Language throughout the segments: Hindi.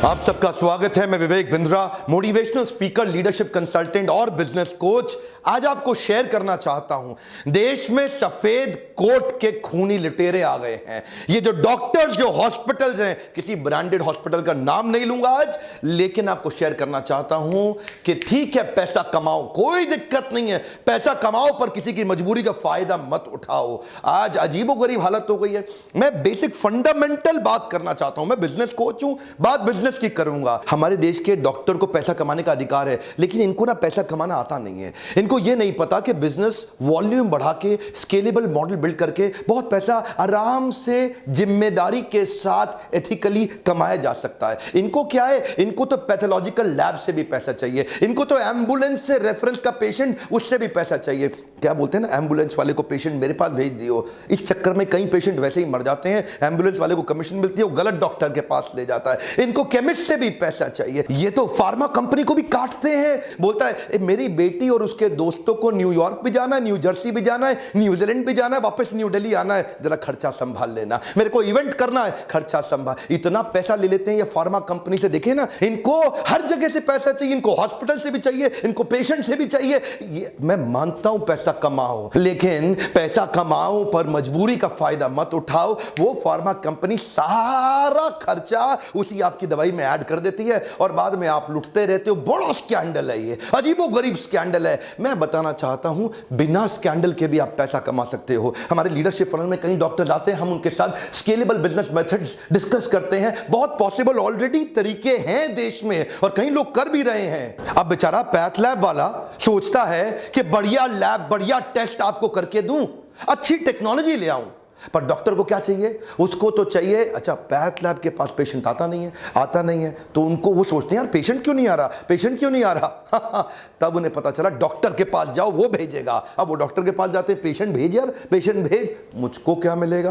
आप सबका स्वागत है। मैं Vivek Bindra, motivational speaker, leadership consultant और बिजनेस कोच। आज आपको शेयर करना चाहता हूं, देश में सफेद कोट के खूनी लुटेरे आ गए हैं। ये जो डॉक्टर्स, जो हॉस्पिटल्स हैं, किसी ब्रांडेड हॉस्पिटल का नाम नहीं लूंगा आज, लेकिन आपको शेयर करना चाहता हूं कि ठीक है, पैसा कमाओ, कोई दिक्कत नहीं है, पैसा कमाओ, पर किसी की मजबूरी का फायदा मत उठाओ। आज अजीबोगरीब हालत हो गई है। मैं बेसिक फंडामेंटल बात करना चाहता हूं। मैं बिजनेस कोच हूं, बात बिजनेस की करूंगा। हमारे देश के डॉक्टर को पैसा कमाने का अधिकार है, लेकिन इनको ना पैसा कमाना आता नहीं है। इनको यह नहीं पता कि बिजनेस वॉल्यूम बढ़ा के, स्केलेबल मॉडल बिल्ड करके बहुत पैसा आराम से, जिम्मेदारी के साथ, एथिकली कमाया जा सकता है। इनको क्या है, इनको तो पैथोलॉजिकल लैब से भी पैसा चाहिए, इनको तो एम्बुलेंस से रेफरेंस का पेशेंट, उससे भी पैसा चाहिए। क्या बोलते हैं ना, एम्बुलेंस वाले को पेशेंट मेरे पास भेज दियो। इस चक्कर में कई पेशेंट वैसे ही मर जाते हैं। एम्बुलेंस वाले को कमीशन मिलती है, वो गलत डॉक्टर के पास ले जाता है। इनको केमिस्ट से भी पैसा चाहिए। ये तो फार्मा कंपनी को भी काटते हैं। बोलता है मेरी बेटी और उसके दोस्तों को न्यूयॉर्क भी जाना है, न्यू जर्सी भी जाना है, न्यूजीलैंड भी जाना है, वापस न्यू दिल्ली आना है, जरा खर्चा संभाल लेना। मेरे को इवेंट करना है, खर्चा संभाल। इतना पैसा ले लेते हैं ये फार्मा कंपनी से। देखे ना, इनको हर जगह से पैसा चाहिए, इनको हॉस्पिटल से भी चाहिए, इनको पेशेंट से भी चाहिए। ये मैं मानता हूं पैसा कमाओ, लेकिन पैसा कमाओ पर मजबूरी का फायदा मत उठाओ। वो फार्मा कंपनी सारा खर्चा उसी आपकी दवाई में ऐड कर देती है और बाद में आप लुटते रहते हो। बड़ा स्कैंडल है ये, अजीबोगरीब स्कैंडल है। मैं बताना चाहता हूं, बिना स्कैंडल के भी आप पैसा कमा सकते हो। हमारे लीडरशिप फनल में कई डॉक्टर्स आते हैं, हम उनके साथ स्केलेबल बिजनेस मेथड डिस्कस करते हैं। बहुत पॉसिबल ऑलरेडी तरीके हैं देश में और कई लोग कर भी रहे हैं। अब बेचारा पैथ लैब वाला सोचता है कि बढ़िया लैब, बढ़िया टेस्ट आपको करके दूं, अच्छी टेक्नोलॉजी ले आऊं, पर डॉक्टर को क्या चाहिए? उसको तो चाहिए, अच्छा पैथ लैब के पास पेशेंट आता नहीं है, तो उनको वो सोचते हैं यार पेशेंट क्यों नहीं आ रहा तब उन्हें पता चला डॉक्टर के पास जाओ, वो भेजेगा। अब वो डॉक्टर के पास जाते हैं, पेशेंट भेज यार, पेशेंट भेज, मुझको क्या मिलेगा?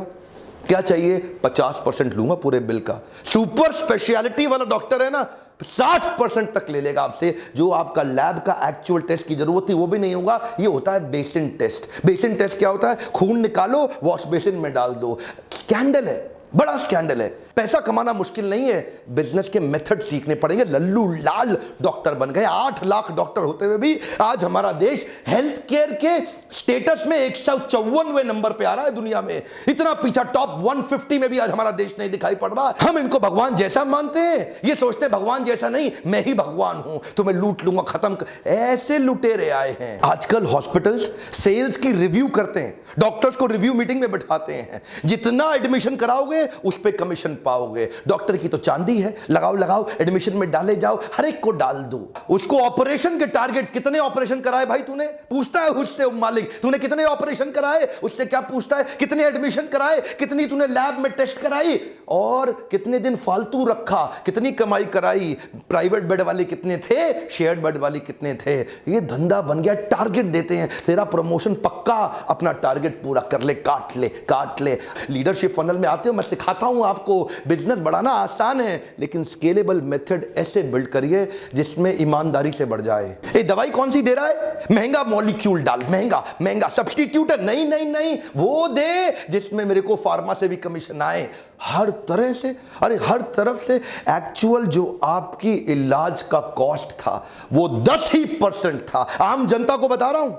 क्या चाहिए? 50% लूंगा पूरे बिल का। सुपर स्पेशलिटी वाला डॉक्टर है ना, 60% तक ले लेगा आपसे। जो आपका लैब का एक्चुअल टेस्ट की जरूरत थी वो भी नहीं होगा। ये होता है बेसिन टेस्ट। बेसिन टेस्ट क्या होता है? खून निकालो, वॉश बेसिन में डाल दो। स्कैंडल है, बड़ा स्कैंडल है। पैसा कमाना मुश्किल नहीं है, बिजनेस के मेथड सीखने पड़ेंगे। लल्लू लाल डॉक्टर बन गए। 8 लाख डॉक्टर होते हुए भी आज हमारा देश हेल्थ केयर के स्टेटस में 154वें नंबर पे आ रहा है दुनिया में। इतना पीछा, टॉप 150 में भी आज हमारा देश नहीं दिखाई पड़ रहा। हम इनको भगवान जैसा मानते हैं, ये सोचते हैं भगवान जैसा नहीं, मैं ही भगवान हूं, तो मैं लूट लूंगा, खत्म ऐसे लुटेरे आए हैं। आजकल हॉस्पिटल्स सेल्स की रिव्यू करते हैं, डॉक्टर्स को रिव्यू मीटिंग में बिठाते हैं। जितना एडमिशन कराओगे उस पर कमीशन पाओगे। डॉक्टर की तो चांदी है, लगाओ, एडमिशन में डाले जाओ, हर एक को डाल दो। उसको ऑपरेशन के टारगेट, कितने ऑपरेशन कराए भाई तूने, पूछता है उससे मालिक, तूने कितने ऑपरेशन कराए? उससे क्या पूछता है, कितने एडमिशन कराए, कितनी तूने लैब में टेस्ट कराई, और कितने दिन फालतू रखा, कितनी कमाई कराई, प्राइवेट बेड वाले कितने थे, शेयर्ड बेड वाले कितने थे। ये धंधा बन गया। टारगेट देते हैं, तेरा प्रमोशन पक्का, अपना टारगेट पूरा कर ले, काट ले। लीडरशिप फनल में आते हो, मैं सिखाता हूं आपको, बिजनेस बढ़ाना आसान है, लेकिन स्केलेबल मेथड ऐसे बिल्ड करिए जिसमें ईमानदारी से बढ़ जाए। ये दवाई कौन सी दे रहा है? महंगा मॉलिक्यूल डाल, महंगा सब्स्टिट्यूट है, नहीं, वो दे जिसमें मेरे को फार्मा से भी कमीशन आए। हर तरह से, अरे हर तरफ से एक्चुअल जो आपकी इलाज का कॉस्ट था वो 10% था। आम जनता को बता रहा हूं,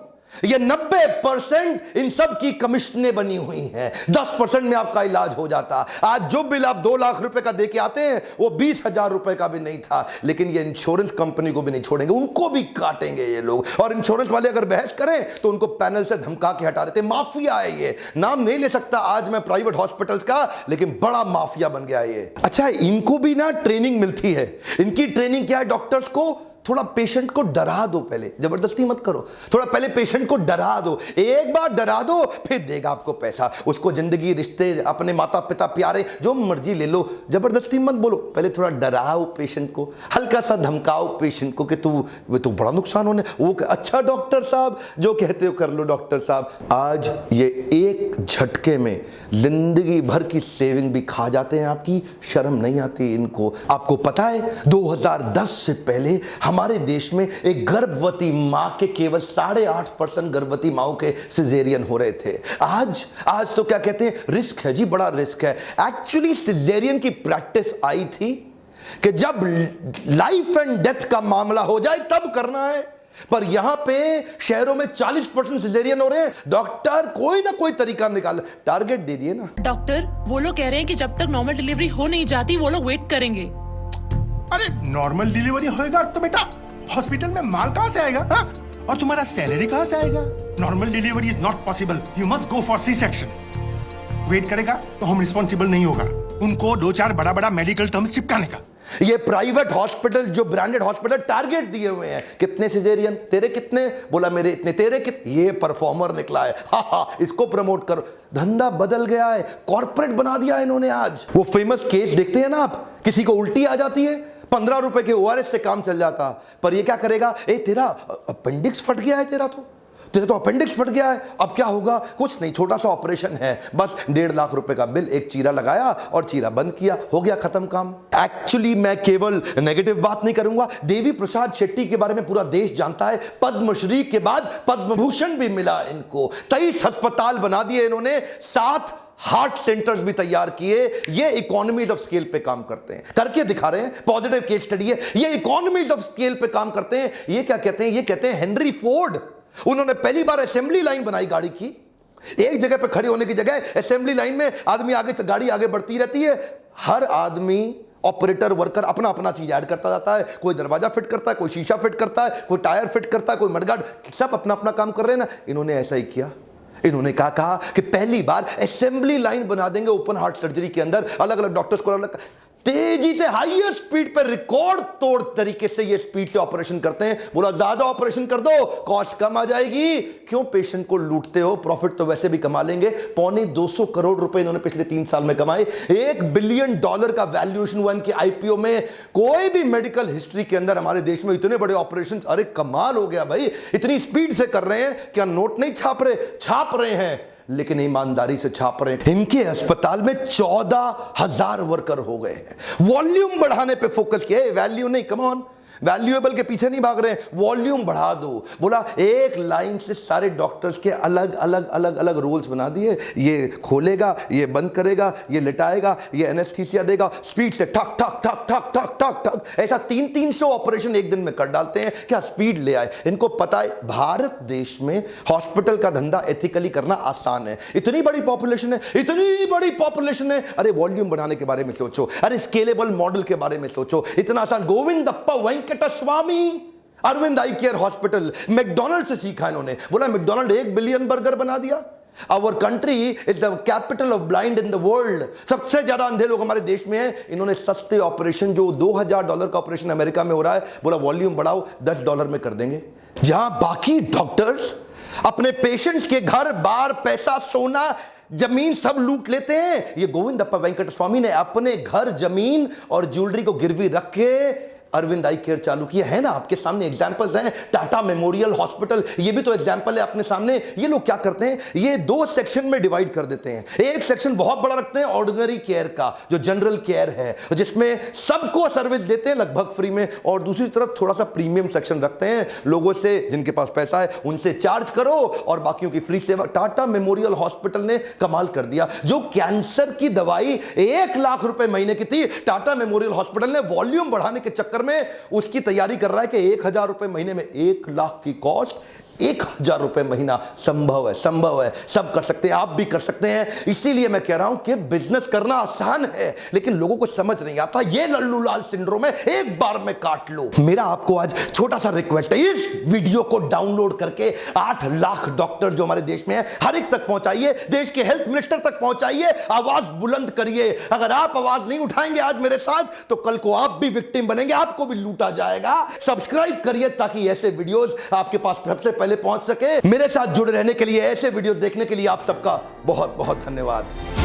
ये 90% इन सब की कमीशनें बनी हुई हैं। 10% में आपका इलाज हो जाता। आज जो बिल आप 2 लाख रुपए का देके आते हैं वो 20,000 रुपए का भी नहीं था। लेकिन ये इंश्योरेंस कंपनी को भी नहीं छोड़ेंगे, उनको भी काटेंगे ये लोग। और इंश्योरेंस वाले अगर बहस करें तो उनको पैनल से धमका के हटा देते। माफिया है ये, नाम नहीं ले सकता आज मैं प्राइवेट हॉस्पिटल्स का, लेकिन बड़ा माफिया बन गया ये। अच्छा, इनको भी ना ट्रेनिंग मिलती है। इनकी ट्रेनिंग क्या है? डॉक्टर्स को थोड़ा पेशेंट को डरा दो, पहले जबरदस्ती मत करो, थोड़ा पहले पेशेंट को डरा दो। एक बार डरा दो, फिर देगा आपको पैसा। उसको जिंदगी, रिश्ते, अपने माता पिता, प्यारे, जो मर्जी ले लो, जबरदस्ती मत बोलो। पहले थोड़ा डराओ पेशेंट को, हल्का सा धमकाओ पेशेंट को कि तू बड़ा नुकसान होने। वो अच्छा डॉक्टर साहब, जो कहते हो कर लो डॉक्टर साहब। आज ये एक झटके में जिंदगी भर की सेविंग भी खा जाते हैं आपकी। शर्म नहीं आती इनको। आपको पता है 2010 से पहले हमारे देश में एक गर्भवती मां के केवल 8.5% गर्भवती माओं के सिजेरियन हो रहे थे। आज तो क्या कहते हैं, रिस्क है जी, बड़ा रिस्क है। एक्चुअली सिजेरियन की प्रैक्टिस आई थी कि जब लाइफ एंड डेथ का मामला हो जाए तब करना है, पर यहां पे शहरों में 40% सिजेरियन हो रहे हैं। डॉक्टर कोई ना कोई तरीका निकाल, टारगेट दे दिए ना। डॉक्टर वो लोग कह रहे हैं कि जब तक नॉर्मल डिलीवरी हो नहीं जाती वो लोग वेट करेंगे। अरे नॉर्मल डिलीवरी होएगा तो बेटा हॉस्पिटल में माल कहां से आएगा? हा? और तुम्हारा सैलरी कहां से आएगा? Normal delivery is not possible, you must go for C section. Wait करेगा तो हम रिस्पॉन्सिबल नहीं होगा। उनको 2-4 बड़ा बड़ा मेडिकल टर्म्स चिपकाने का। ये प्राइवेट हॉस्पिटल, जो ब्रांडेड हॉस्पिटल, टारगेट दिए हुए हैं। कितने सिजेरियन? तेरे कितने? बोला मेरे इतने। तेरे कितने? ये परफॉर्मर निकला है, हा, इसको प्रमोट करो। धंधा बदल गया है, कॉर्पोरेट बना दिया है इन्होंने। आज वो फेमस केस देखते हैं ना आप, किसी को उल्टी आ जाती है, 15 रुपए के ORS से काम चल जाता, पर ये क्या करेगा, ए तेरा अपेंडिक्स फट गया है, तेरा तो अपेंडिक्स फट गया है, अब क्या होगा? कुछ नहीं, छोटा सा ऑपरेशन है, बस 1.5 लाख रुपए का बिल, एक चीरा लगाया और चीरा बंद किया, हो गया खत्म काम। एक्चुअली मैं केवल नेगेटिव बात नहीं करूंगा। देवी प्रसाद शेट्टी के बारे में पूरा देश जानता है। पद्मश्री के बाद पद्म भूषण भी मिला इनको। 23 अस्पताल बना दिए इन्होंने, 7 हार्ट सेंटर्स भी तैयार किए। ये इकोनॉमीज ऑफ स्केल पे काम करते हैं, करके दिखा रहे हैं। पॉजिटिव केस स्टडी है, ये इकोनॉमीज ऑफ स्केल पे काम करते हैं। ये क्या कहते हैं? ये कहते हैं हेनरी फोर्ड। उन्होंने पहली बार असेंबली लाइन बनाई गाड़ी की। एक जगह पे खड़े होने की जगह असेंबली लाइन में आदमी आगे, गाड़ी आगे बढ़ती रहती है, हर आदमी ऑपरेटर वर्कर अपना अपना चीज ऐड करता जाता है। कोई दरवाजा फिट करता है, कोई शीशा फिट करता है, कोई टायर फिट करता है, कोई मडगार्ड, सब अपना अपना काम कर रहे हैं ना। इन्होंने ऐसा ही किया। इन्होंने कहा कि पहली बार असेंबली लाइन बना देंगे ओपन हार्ट सर्जरी के अंदर, अलग अलग डॉक्टर्स को अलग तेजी से हाईएस्ट स्पीड पर रिकॉर्ड तोड़ तरीके से ये स्पीड से ऑपरेशन करते हैं। बोला ज्यादा ऑपरेशन कर दो, कॉस्ट कम आ जाएगी। क्यों पेशेंट को लूटते हो? प्रॉफिट तो वैसे भी कमा लेंगे। 250 करोड़ रुपए इन्होंने पिछले 3 साल में कमाए। $1 बिलियन का वैल्यूएशन हुआ इनकी IPO में। कोई भी मेडिकल हिस्ट्री के अंदर हमारे देश में इतने बड़े ऑपरेशन, अरे कमाल हो गया भाई। इतनी स्पीड से कर रहे हैं, क्या नोट नहीं छाप रहे हैं, लेकिन ईमानदारी से छाप रहे हैं। इनके अस्पताल में 14,000 वर्कर हो गए हैं। वॉल्यूम बढ़ाने पे फोकस किया, वैल्यू नहीं। कम ऑन, वैल्यूएबल के पीछे नहीं भाग रहे हैं, वॉल्यूम बढ़ा दो। बोला एक लाइन से सारे डॉक्टर्स के अलग अलग अलग अलग रोल्स बना दिए। ये खोलेगा, ये बंद करेगा, ये लिटाएगा, ये एनेस्थीसिया देगा, स्पीड से ठक ठक ठक ठक ठक ठक ठक, ऐसा 300 ऑपरेशन एक दिन में कर डालते हैं। क्या स्पीड ले आए? इनको पता है भारत देश में हॉस्पिटल का धंधा एथिकली करना आसान है। इतनी बड़ी पॉपुलेशन है, इतनी बड़ी पॉपुलेशन है। अरे वॉल्यूम बढ़ाने के बारे में सोचो, अरे स्केलेबल मॉडल के बारे में सोचो, इतना आसान। गोविंदप्पा वेंकटस्वामी, अरविंद आई केयर हॉस्पिटल, मैकडॉनल्ड से सीखा इन्होंने। बोला मैकडॉनल्ड 1 बिलियन बर्गर बना दिया। Our country is the capital of blind in the world. सबसे ज्यादा अंधे लोग हमारे देश में हैं। इन्होंने सस्ते ऑपरेशन, जो $2,000 का ऑपरेशन अमेरिका में हो रहा है, बोला वॉल्यूम बढ़ाओ, $10 में कर देंगे। जहां बाकी डॉक्टर्स अपने पेशेंट्स के घर बार, पैसा, सोना, जमीन सब लूट लेते हैं, ये गोविंदप्पा वेंकटस्वामी ने अपने घर, जमीन और ज्वेलरी को गिरवी रख के अरविंद आई केयर चालू किया है ना। आपके सामने एग्जांपल्स हैं। टाटा मेमोरियल हॉस्पिटल, ये भी तो एग्जांपल है अपने सामने। ये लोग क्या करते हैं, ये 2 सेक्शन में डिवाइड कर देते हैं। एक सेक्शन बहुत बड़ा रखते हैं ऑर्डिनरी केयर का, जो जनरल केयर है, जिसमें सबको सर्विस देते हैं लगभग फ्री में, और दूसरी तरफ थोड़ा सा प्रीमियम सेक्शन रखते हैं। लोगों से, जिनके पास पैसा है उनसे चार्ज करो और बाकियों की फ्री सेवा। टाटा मेमोरियल हॉस्पिटल ने कमाल कर दिया। जो कैंसर की दवाई 1 लाख रुपए महीने की थी, टाटा मेमोरियल हॉस्पिटल ने वॉल्यूम बढ़ाने के चक्कर में उसकी तैयारी कर रहा है कि 1,000 रुपए महीने में, 1 लाख की कॉस्ट, 1,000 रुपए महीना। संभव है, संभव है, सब कर सकते हैं, आप भी कर सकते हैं। इसीलिए मैं कह रहा हूं कि बिजनेस करना आसान है, लेकिन लोगों को समझ नहीं आता। ये लल्लू लाल सिंड्रोम है, एक बार में काट लो। मेरा आपको आज छोटा सा रिक्वेस्ट है, इस वीडियो को डाउनलोड करके 8 लाख डॉक्टर जो हमारे देश में है, हर एक तक पहुंचाइए। देश के हेल्थ मिनिस्टर तक पहुंचाइए, आवाज बुलंद करिए। अगर आप आवाज नहीं उठाएंगे आज मेरे साथ, तो कल को आप भी विक्टिम बनेंगे, आपको भी लूटा जाएगा। सब्सक्राइब करिए ताकि ऐसे वीडियोस आपके पास सबसे पहले पहुंच सके। मेरे साथ जुड़े रहने के लिए, ऐसे वीडियो देखने के लिए आप सबका बहुत बहुत धन्यवाद।